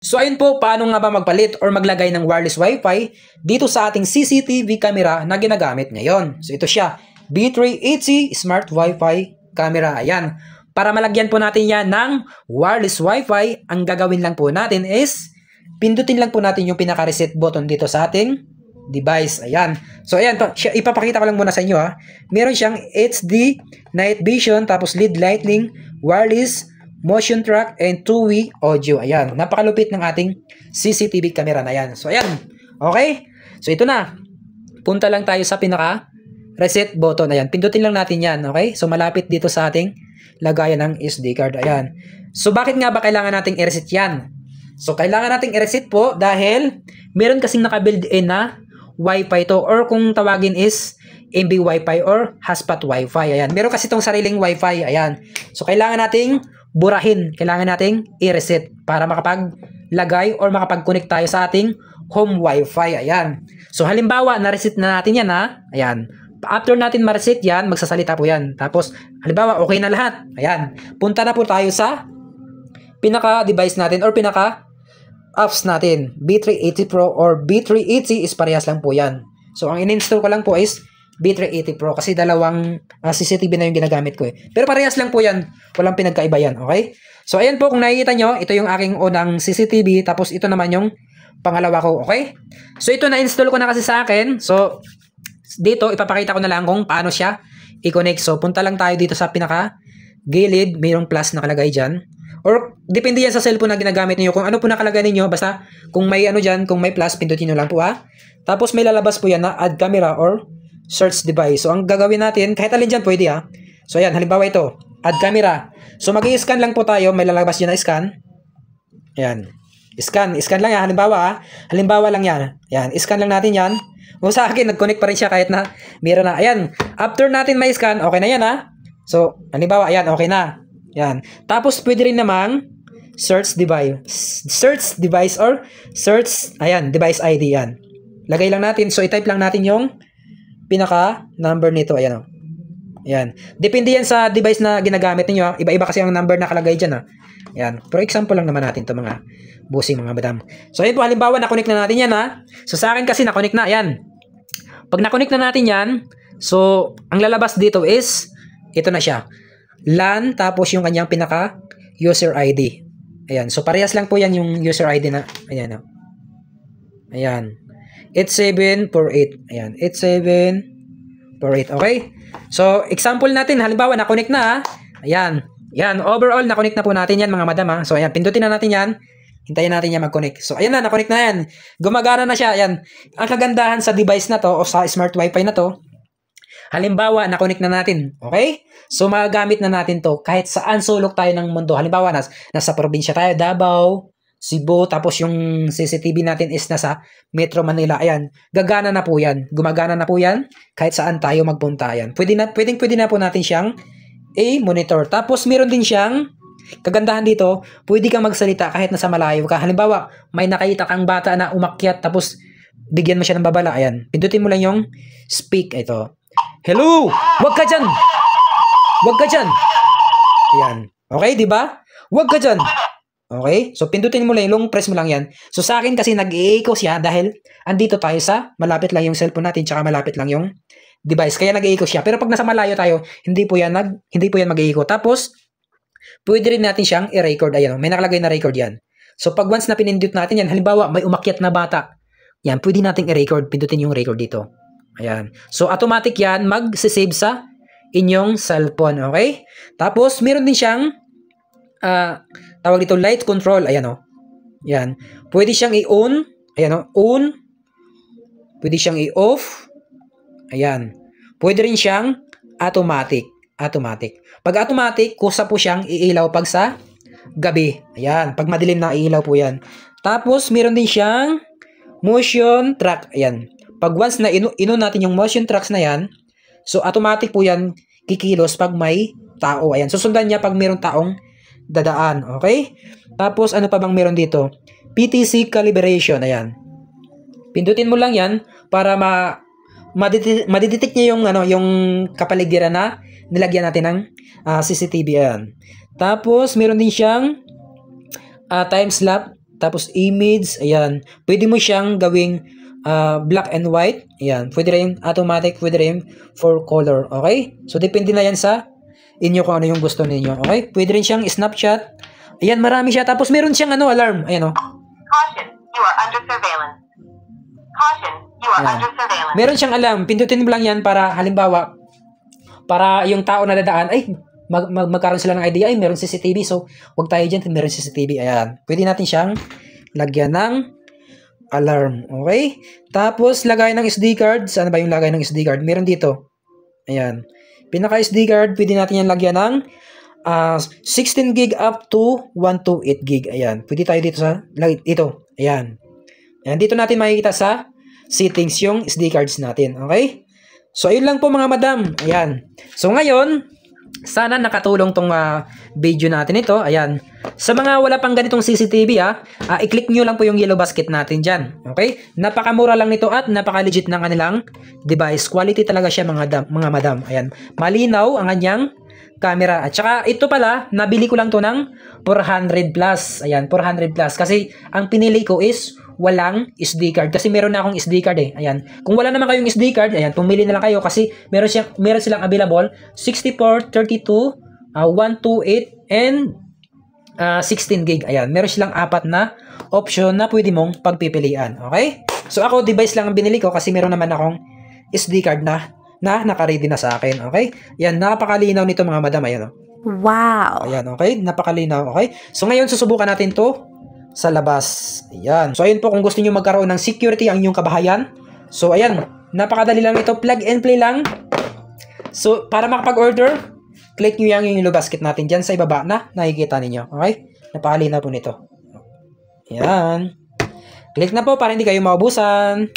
So ayun po, paano nga ba magpalit or maglagay ng wireless wifi dito sa ating CCTV camera na ginagamit ngayon. So ito siya, B380 Smart Wi-Fi camera. Ayan. Para malagyan po natin yan ng wireless wifi, ang gagawin lang po natin is pindutin lang po natin yung pinaka-reset button dito sa ating device. Ayan. So ayan, ipapakita ko lang muna sa inyo ha. Meron siyang HD night vision, tapos LED lighting, wireless, motion track, and two-way audio. Ayan. Napakalupit ng ating CCTV camera na yan. So ayan. Okay. So ito na. Punta lang tayo sa pinaka reset button. Ayan. Pindutin lang natin yan. Okay. So malapit dito sa ating lagayan ng SD card. Ayan. So bakit nga ba kailangan nating i-reset yan? So kailangan nating i-reset po dahil meron kasing naka-build-in na Wi-Fi to, or kung tawagin is MB Wi-Fi or hotspot Wi-Fi. Ayan. Meron kasi itong sariling Wi-Fi. Ayan. So kailangan nating burahin. Kailangan nating i-reset para makapaglagay or makapag-connect tayo sa ating home Wi-Fi. Ayan. So halimbawa, na-reset na natin yan ha. Ayan. After natin ma-reset yan, magsasalita po yan. Tapos, halimbawa, okay na lahat. Ayan. Punta na po tayo sa pinaka-device natin or pinaka-apps natin. B380 Pro or B380 is parehas lang po yan. So, ang in-install ko lang po is B380 Pro kasi dalawang CCTV na yung ginagamit ko eh. Pero parehas lang po yan. Walang pinagkaiba yan. Okay? So, ayan po. Kung nakikita nyo, ito yung aking unang CCTV. Tapos, ito naman yung pangalawa ko. Okay? So, ito na-install ko na kasi sa akin. So, dito, ipapakita ko na lang kung paano siya i-connect. So, punta lang tayo dito sa pinaka-gilid. Mayroong plus nakalagay dyan. Or, depende yan sa cellphone na ginagamit niyo. Kung ano po nakalagay niyo, basta kung may ano dyan, kung may plus, pindutin nyo lang po ha. Tapos, may lalabas po yan na add camera or search device. So, ang gagawin natin, kahit alin dyan pwede ha. So, ayan, halimbawa ito, add camera. So, mag-i-scan lang po tayo. May lalabas dyan na scan. Ayan. Scan lang yan. Halimbawa ha. Halimbawa lang yan. Ayan, scan lang natin yan. O sa akin, nag-connect pa rin siya kahit na meron na. Ayan, after natin may scan, okay na yan ha. So, halimbawa, ayan, okay na. Ayan. Tapos, pwede rin namang search device or search, ayan, device ID yan. Lagay lang natin. So, i-type lang natin yung pinaka-number nito. Ayan o. Ayan. Depende yan sa device na ginagamit niyo. Iba-iba kasi ang number na nakalagay dyan ha. Ayan. For example lang naman natin ito mga busing mga madam. So, ayun po, halimbawa, na-connect na natin yan ha. So, sa akin kasi na-connect na. Ayan. Pag na-connect na natin yan, so, ang lalabas dito is, ito na siya. LAN, tapos yung kanyang pinaka-user ID. Ayan. So, parehas lang po yan yung user ID na, ayan. Ayan. 8748. Ayan. 8748. Okay? So, example natin, halimbawa, na-connect na ha. Ayan. Ayan. Overall, na-connect na po natin yan mga madam ha. So, ayan. Pindutin na natin yan. Hintayin natin yan mag-connect. So, ayan na, na-connect na yan. Gumagana na siya. Ayan. Ang kagandahan sa device na to o sa smart wifi na to, halimbawa, na-connect na natin. Okay? So, magagamit na natin to kahit saan sulok tayo ng mundo. Halimbawa, nasa probinsya tayo, Davao, Cebu, tapos yung CCTV natin is nasa Metro Manila. Ayan. Gagana na po yan. Gumagana na po yan kahit saan tayo magpunta. Ayan. Pwede na po natin siyang monitor. Tapos, meron din siyang kagandahan dito, pwede kang magsalita kahit nasa malayo ka. Halimbawa, may nakita kang bata na umakyat tapos bigyan mo siya ng babala. Ayan. Pindutin mo lang yung speak. Ito. Hello! Wag ka dyan! Wag ka dyan! Ayan. Okay, di ba? Wag ka dyan! Okay? So, pindutin mo lang, long press mo lang yan. So, sa akin kasi nag-i-echo siya dahil andito tayo sa malapit lang yung cellphone natin tsaka malapit lang yung device. Kaya nag-i-echo siya. Pero pag nasa malayo tayo, hindi po yan mag-i-echo. Tapos, pwede rin natin siyang i-record. Ayan, may nakalagay na record yan. So, pag once na pinindut natin yan, halimbawa, may umakyat na bata. Yan, pwede natin i-record. Pindutin yung record dito. Ayan. So, automatic yan, mag-save sa inyong cellphone. Okay? Tapos, meron din siyang, tawag dito, light control. Ayan, o. Yan. Pwede siyang i-on. Ayan, o. On. Pwede siyang i-off. Ayan. Pwede rin siyang automatic. Pag automatic, kusa po siyang iilaw pag sa gabi. Ayan. Pag madilim na, iilaw po yan. Tapos, meron din siyang motion track. Ayan. Pag once na inon natin yung motion tracks na yan, so automatic po yan kikilos pag may tao. Ayan. Susundan niya pag mayroong taong dadaan. Okay? Tapos, ano pa bang meron dito? PTC calibration. Ayan. Pindutin mo lang yan para madidetect niya yung kapaligiran na nilagyan natin ng CCTV. Ayan. Tapos, meron din siyang time Tapos image, ayan. Pwede mo siyang gawing black and white. Ayan. Pwede rin automatic, pwede rin for color. Okay? So, depende na yan sa inyo kung ano yung gusto ninyo. Okay? Pwede rin siyang Snapchat. Ayan, marami siya. Tapos, meron siyang alarm. Ayan, Caution, you are under surveillance. Caution, you are under surveillance. Meron siyang alarm. Pindutin mo lang yan para, halimbawa, para yung tao na dadaan, ay, magkaroon sila ng idea, ay, meron CCTV. So, wag tayo dyan, meron CCTV. Ayan. Pwede natin siyang lagyan ng alarm. Okay? Tapos, lagay ng SD card. Saan ba yung lagay ng SD card? Meron dito. Ayan. Pinaka SD card, pwede natin yan lagyan ng 16 gig up to 128 gig. Ayan. Pwede tayo dito sa, dito. Ayan. Ayan. Dito natin makikita sa settings yung SD cards natin. Okay? So, ayun lang po mga madam. Ayan. So, ngayon, sana nakatulong tong video natin ito. Ayan. Sa mga wala pang ganitong CCTV, i-click nyo lang po yung yellow basket natin dyan. Okay? Napakamura lang nito at napaka-legit ng kanilang device. Quality talaga siya mga madam. Ayan. Malinaw ang kanyang camera. At saka ito pala, nabili ko lang to ng 400 plus. Ayan, 400 plus. Kasi ang pinili ko is walang SD card. Kasi meron na akong SD card eh. Ayan. Kung wala naman kayong SD card, ayan, pumili na lang kayo kasi meron silang available 64, 32, 128, and 16 gig. Ayan, meron silang 4 na option na pwede mong pagpipilian. Okay? So ako, device lang ang binili ko kasi meron naman akong SD card na naka-ready na sa akin. Okay? Ayan, napakalinaw nito mga madam. Ayan, Wow! Ayan, okay? Napakalinaw. Okay? So ngayon, susubukan natin to sa labas. Ayan. So ayun po, kung gusto niyo magkaroon ng security ang inyong kabahayan. So ayan, napakadali lang ito. Plug and play lang. So para makapag-order, click nyo yung yellow basket natin dyan sa ibaba na nakikita ninyo. Okay? Napakalinaw po nito. Ayan. Click na po para hindi kayo maubusan.